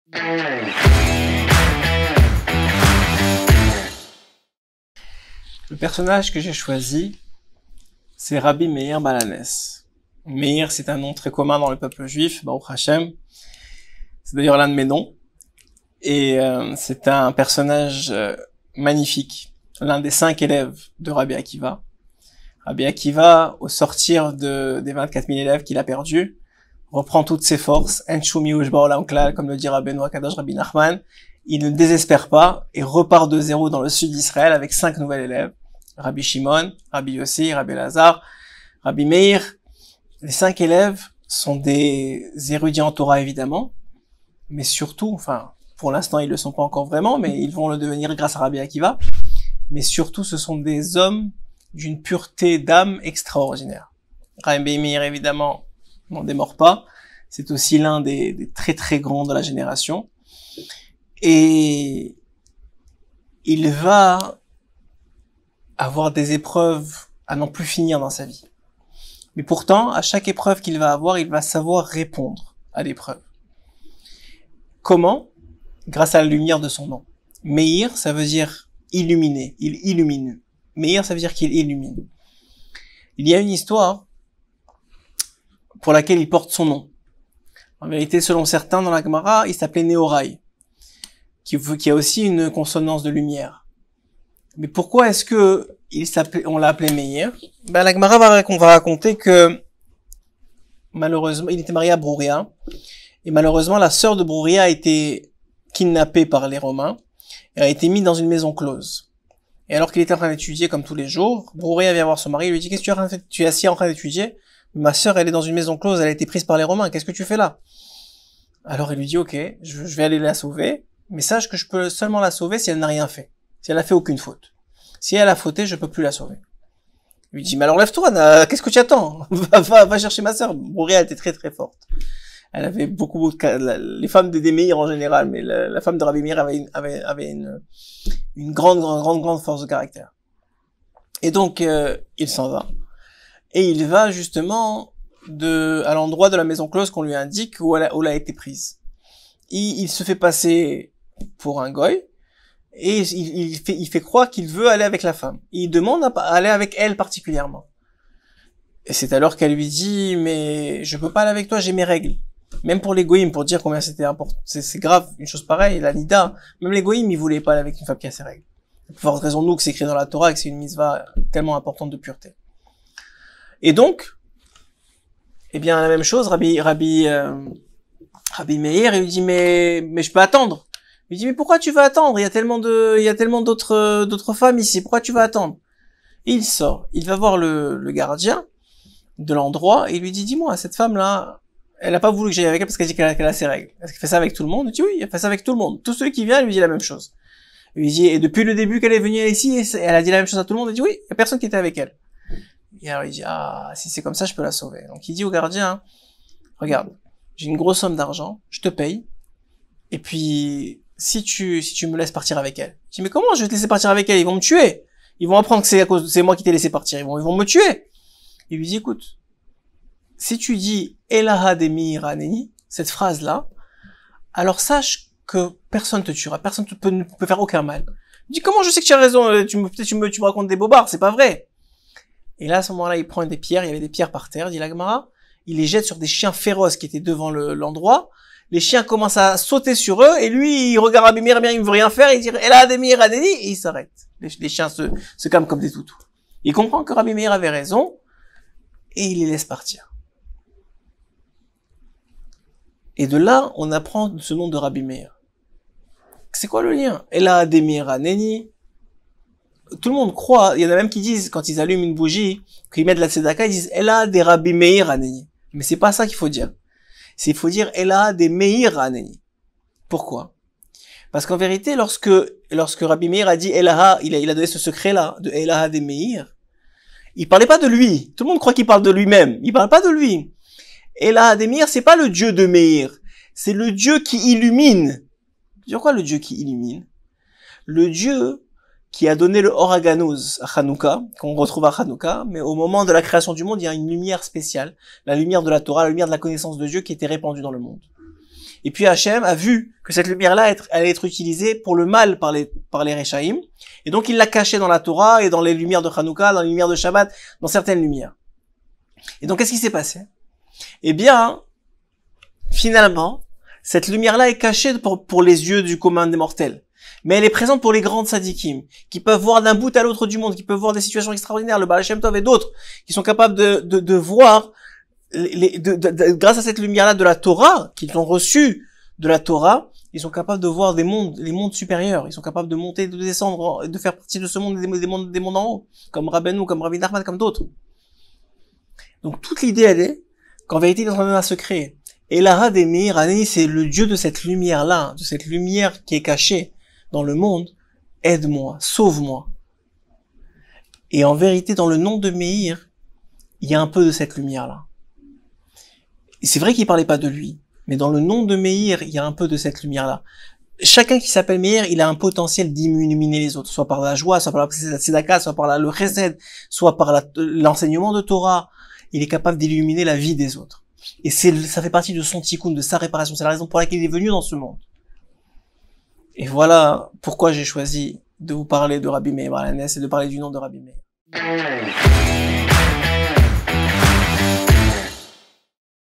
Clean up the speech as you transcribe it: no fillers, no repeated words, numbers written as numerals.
Le personnage que j'ai choisi, c'est Rabbi Meir Balanès. Meir, c'est un nom très commun dans le peuple juif, Baruch Hashem. C'est d'ailleurs l'un de mes noms. Et c'est un personnage magnifique, l'un des 5 élèves de Rabbi Akiva. Rabbi Akiva, au sortir des 24 000 élèves qu'il a perdus, reprend toutes ses forces, Enshumi Ushba Olam Klal, comme le dit Rabbeinu Akadosh Rabbi Nachman. Il ne désespère pas et repart de zéro dans le sud d'Israël avec 5 nouvelles élèves. Rabbi Shimon, Rabbi Yossi, Rabbi Elazar, Rabbi Meir. Les 5 élèves sont des érudits en Torah évidemment, mais surtout, enfin, pour l'instant ils le sont pas encore vraiment, mais ils vont le devenir grâce à Rabbi Akiva. Mais surtout, ce sont des hommes d'une pureté d'âme extraordinaire. Rabbi Meir évidemment n'en démord pas. C'est aussi l'un des très très grands de la génération. Et il va avoir des épreuves à n'en plus finir dans sa vie. Mais pourtant, à chaque épreuve qu'il va avoir, il va savoir répondre à l'épreuve. Comment? Grâce à la lumière de son nom. Meir, ça veut dire illuminé, il illumine. Meir, ça veut dire qu'il illumine. Il y a une histoire pour laquelle il porte son nom. En vérité, selon certains, dans la Gemara, il s'appelait Néoraï, qui a aussi une consonance de lumière. Mais pourquoi est-ce que on l'a appelé Meir? Ben, la Gemara va raconter que, malheureusement, il était marié à Brouria, et malheureusement, la sœur de Brouria a été kidnappée par les Romains, et a été mise dans une maison close. Et alors qu'il était en train d'étudier comme tous les jours, Brouria vient voir son mari, il lui dit, qu'est-ce que tu es en train de faire? Tu es assis en train d'étudier? Ma sœur, elle est dans une maison close, elle a été prise par les Romains, qu'est-ce que tu fais là? Alors il lui dit, ok, je vais aller la sauver, mais sache que je peux seulement la sauver si elle n'a rien fait. Si elle a fait aucune faute. Si elle a fauté, je peux plus la sauver. Il lui dit, mais alors lève-toi, qu'est-ce que tu attends? va chercher ma sœur. Brouria, elle était très très forte. Elle avait beaucoup de les femmes des Meir en général, mais la femme de Rabbi Meir avait une grande force de caractère. Et donc, il s'en va. Et il va justement à l'endroit de la maison close qu'on lui indique où elle a été prise. Il se fait passer pour un goy, et il fait croire qu'il veut aller avec la femme. Il demande à aller avec elle particulièrement. Et c'est alors qu'elle lui dit, mais je peux pas aller avec toi, j'ai mes règles. Même pour les goïms, pour dire combien c'était important. C'est grave, une chose pareille, la nida. Même les goïms, ils voulaient pas aller avec une femme qui a ses règles. Pour forte raison, nous, que c'est écrit dans la Torah, et que c'est une mitzvah tellement importante de pureté. Et donc, eh bien, la même chose, Rabbi Meir, il lui dit, mais je peux attendre. Il lui dit, mais pourquoi tu vas attendre? Il y a tellement d'autres femmes ici. Pourquoi tu vas attendre? Et il sort. Il va voir le gardien de l'endroit et il lui dit, dis-moi, cette femme-là, elle a pas voulu que j'aille avec elle parce qu'elle dit qu'elle a ses règles. Est-ce qu'elle fait ça avec tout le monde? Il dit, oui, elle fait ça avec tout le monde. Tout celui qui vient, elle lui dit la même chose. Il lui dit, et depuis le début qu'elle est venue ici, elle a dit la même chose à tout le monde. Il dit, oui, il y a personne qui était avec elle. Et alors il dit, ah, si c'est comme ça, je peux la sauver. Donc il dit au gardien, regarde, j'ai une grosse somme d'argent, je te paye, et puis, si tu me laisses partir avec elle. Je dis, mais comment je vais te laisser partir avec elle? Ils vont me tuer. Ils vont apprendre que c'est moi qui t'ai laissé partir. Ils vont me tuer. Il lui dit, écoute, si tu dis, Elaha de Meir Haneni, cette phrase-là, alors sache que personne te tuera, personne ne peut faire aucun mal. Il dit, comment je sais que tu as raison? Peut-être tu me racontes des bobards, c'est pas vrai. Et là, à ce moment-là, il prend des pierres, il y avait des pierres par terre, dit la Gemara, il les jette sur des chiens féroces qui étaient devant l'endroit. Les chiens commencent à sauter sur eux, et lui, il regarde Rabbi Meir, il ne veut rien faire, il dit, Ela de Meir Haneni, et il s'arrête. Les chiens se calment comme des toutous. Il comprend que Rabbi Meir avait raison, et il les laisse partir. Et de là, on apprend ce nom de Rabbi Meir. C'est quoi le lien? Ela de Meir Haneni. Tout le monde croit, il y en a même qui disent, quand ils allument une bougie, qu'ils mettent de la tzedaka, ils disent, Ela de Rabbi Meir Haneni. Mais c'est pas ça qu'il faut dire. Il faut dire Ela de Meir Haneni. Pourquoi? Parce qu'en vérité, lorsque Rabbi Meir a dit Elaha, il a donné ce secret-là, de Elaha de Meir, il parlait pas de lui. Tout le monde croit qu'il parle de lui-même. Il parle pas de lui. Elaha de Meir, c'est pas le Dieu de Meir. C'est le Dieu qui illumine. C'est quoi le Dieu qui illumine? Le Dieu qui a donné le Or HaGanuz à Hanouka, qu'on retrouve à Hanouka, mais au moment de la création du monde, il y a une lumière spéciale, la lumière de la Torah, la lumière de la connaissance de Dieu qui était répandue dans le monde. Et puis Hachem a vu que cette lumière-là allait être utilisée pour le mal par les Réchaïm. Et donc il l'a cachée dans la Torah et dans les lumières de Hanouka, dans les lumières de Shabbat, dans certaines lumières. Et donc qu'est-ce qui s'est passé? Eh bien, finalement, cette lumière-là est cachée pour les yeux du commun des mortels. Mais elle est présente pour les grandes sadikim, qui peuvent voir d'un bout à l'autre du monde, qui peuvent voir des situations extraordinaires, le Baal Shem Tov et d'autres, qui sont capables de voir, grâce à cette lumière-là de la Torah, qu'ils ont reçue de la Torah, ils sont capables de voir les mondes supérieurs, ils sont capables de monter, de descendre, de faire partie de ce monde, des mondes en haut, comme Rabbeinu, comme Rabbi Nachman, comme d'autres. Donc toute l'idée, elle est qu'en vérité, il est en train de se créer. Et l'Ara des Meir, Anani, c'est le Dieu de cette lumière-là, de cette lumière qui est cachée dans le monde. Aide-moi, sauve-moi. Et en vérité, dans le nom de Meir, il y a un peu de cette lumière-là. C'est vrai qu'il parlait pas de lui, mais dans le nom de Meir, il y a un peu de cette lumière-là. Chacun qui s'appelle Meir, il a un potentiel d'illuminer les autres, soit par la joie, soit par la tzedaka, soit par le chesed, soit par l'enseignement de Torah. Il est capable d'illuminer la vie des autres. Et ça fait partie de son tikkun, de sa réparation. C'est la raison pour laquelle il est venu dans ce monde. Et voilà pourquoi j'ai choisi de vous parler de Rabbi Meir Baal HaNes et de parler du nom de Rabbi Meir.